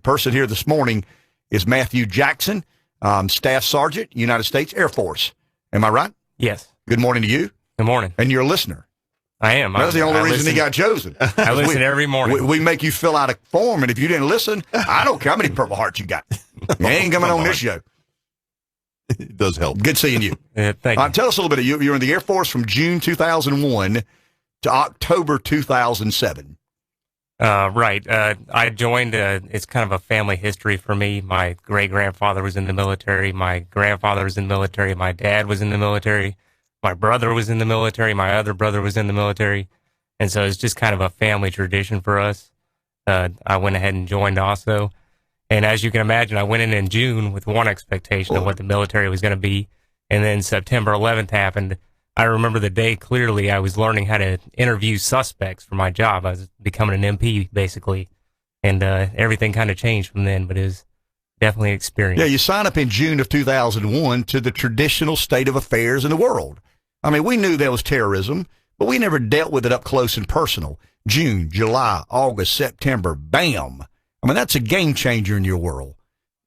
person here this morning is Matthew Jackson, Staff Sergeant, United States Air Force. Am I right? Yes. Good morning to you. Good morning. And you're a listener. I am. That's the only reason he got chosen. I listen every morning. We make you fill out a form, and if you didn't listen, I don't care how many Purple Hearts you got. You ain't coming on this show. It does help. Good seeing you. Thank you. Tell us a little bit of you. You were in the Air Force from June 2001 to October 2007. Right. I joined, it's kind of a family history for me. My great-grandfather was in the military. My grandfather was in the military. My dad was in the military. My brother was in the military. My other brother was in the military. And so it's just kind of a family tradition for us. I went ahead and joined also. And as you can imagine, I went in June with one expectation of what the military was going to be. And then September 11th happened. I remember the day clearly. I was learning how to interview suspects for my job. I was becoming an MP, basically. And everything kind of changed from then, but it was definitely an experience. Yeah, you sign up in June of 2001 to the traditional state of affairs in the world. I mean, we knew there was terrorism, but we never dealt with it up close and personal. June, July, August, September, bam. I mean, that's a game changer in your world.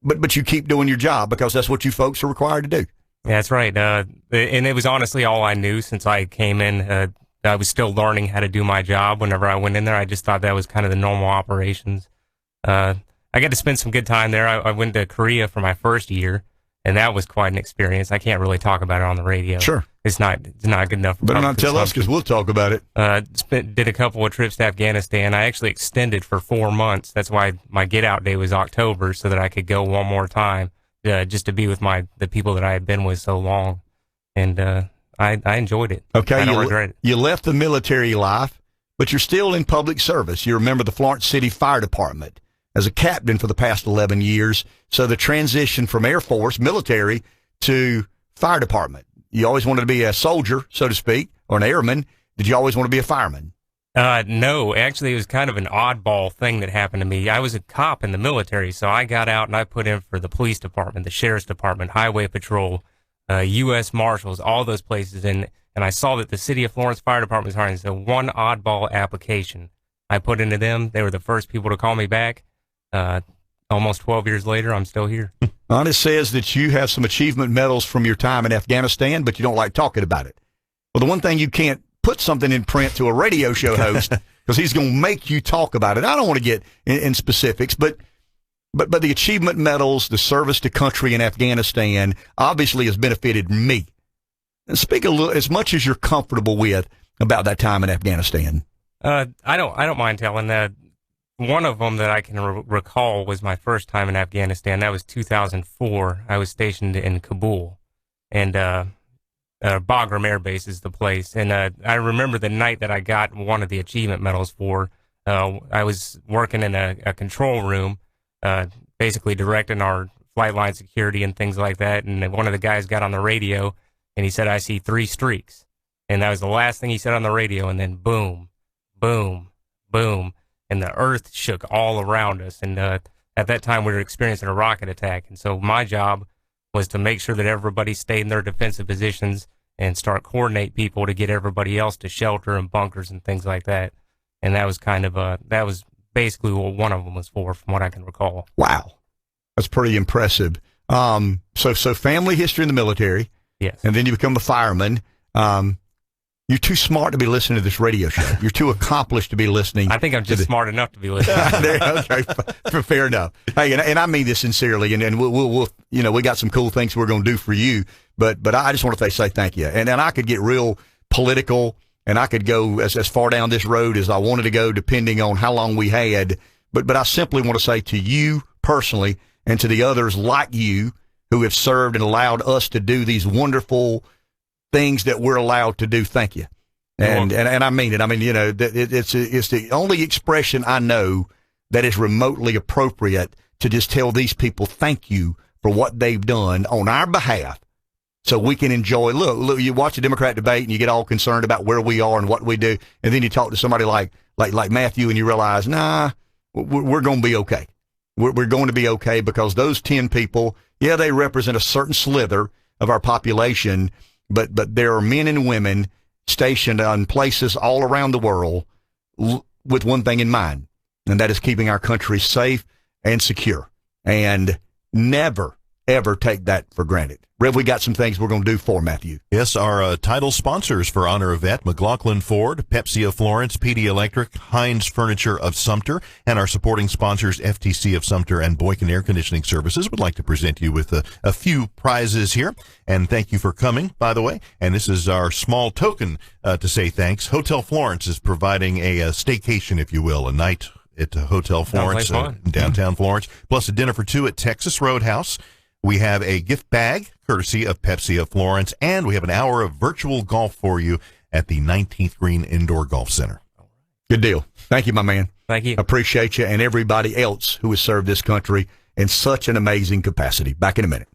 But you keep doing your job because that's what you folks are required to do. Yeah, that's right. And it was honestly all I knew since I came in. I was still learning how to do my job whenever I went in there. I just thought that was kind of the normal operations. I got to spend some good time there. I went to Korea for my first year, and that was quite an experience. I can't really talk about it on the radio. Sure. It's not good enough. Better not tell us because we'll talk about it. Did a couple of trips to Afghanistan. I actually extended for 4 months. That's why my get out day was October, so that I could go one more time, just to be with the people that I had been with so long. And I enjoyed it. Okay, I don't regret it. You left the military life, but you're still in public service. You're a member of the Florence City Fire Department as a captain for the past 11 years. So the transition from Air Force, military, to fire department. You always wanted to be a soldier, so to speak, or an airman. Did you always want to be a fireman? No, actually, it was kind of an oddball thing that happened to me. I was a cop in the military, so I got out and I put in for the police department, the sheriff's department, highway patrol, U.S. Marshals, all those places. And I saw that the city of Florence Fire Department was hiring. So one oddball application I put into them. They were the first people to call me back. Almost 12 years later, I'm still here. Honest says that you have some achievement medals from your time in Afghanistan, but you don't like talking about it. Well, the one thing you can't put something in print to a radio show host because he's going to make you talk about it. I don't want to get in specifics, but the achievement medals, the service to country in Afghanistan obviously has benefited me. And speak a little, as much as you're comfortable with, about that time in Afghanistan. I don't mind telling that. One of them that I can recall was my first time in Afghanistan. That was 2004. I was stationed in Kabul, and Bagram Air Base is the place. And I remember the night that I got one of the achievement medals for. I was working in a control room, basically directing our flight line security and things like that. And one of the guys got on the radio, and he said, "I see 3 streaks." And that was the last thing he said on the radio. And then boom, boom, boom. And the earth shook all around us. And at that time, we were experiencing a rocket attack. And so my job was to make sure that everybody stayed in their defensive positions and start coordinate people to get everybody else to shelter and bunkers and things like that. And that was kind of that was basically what one of them was for, from what I can recall. Wow. That's pretty impressive. So family history in the military. Yes. And then you become a fireman. You're too smart to be listening to this radio show. You're too accomplished to be listening. I think I'm just smart enough to be listening. Okay, fair enough. Hey, and I mean this sincerely, and we'll we got some cool things we're going to do for you, but I just want to say thank you. And I could get real political, and I could go as far down this road as I wanted to go, depending on how long we had. But I simply want to say to you personally, and to the others like you who have served and allowed us to do these wonderful things that we're allowed to do. Thank you. And I mean it. I mean, it's the only expression I know that is remotely appropriate to just tell these people thank you for what they've done on our behalf so we can enjoy. Look, you watch a Democrat debate and you get all concerned about where we are and what we do. And then you talk to somebody like Matthew and you realize, nah, we're going to be okay. We're going to be okay because those 10 people, yeah, they represent a certain slither of our population, but there are men and women stationed on places all around the world with one thing in mind, and that is keeping our country safe and secure. And never, ever take that for granted. Rev, we got some things we're going to do for Matthew. Yes, our title sponsors for Honor of Vet, McLaughlin Ford, Pepsi of Florence, PD Electric, Heinz Furniture of Sumter, and our supporting sponsors, FTC of Sumter and Boykin Air Conditioning Services, would like to present you with a few prizes here. And thank you for coming, by the way. And this is our small token to say thanks. Hotel Florence is providing a staycation, if you will, a night at Hotel Florence in downtown Florence, plus a dinner for two at Texas Roadhouse. We have a gift bag, courtesy of Pepsi of Florence, and we have an hour of virtual golf for you at the 19th Green Indoor Golf Center. Good deal. Thank you, my man. Thank you. Appreciate you and everybody else who has served this country in such an amazing capacity. Back in a minute.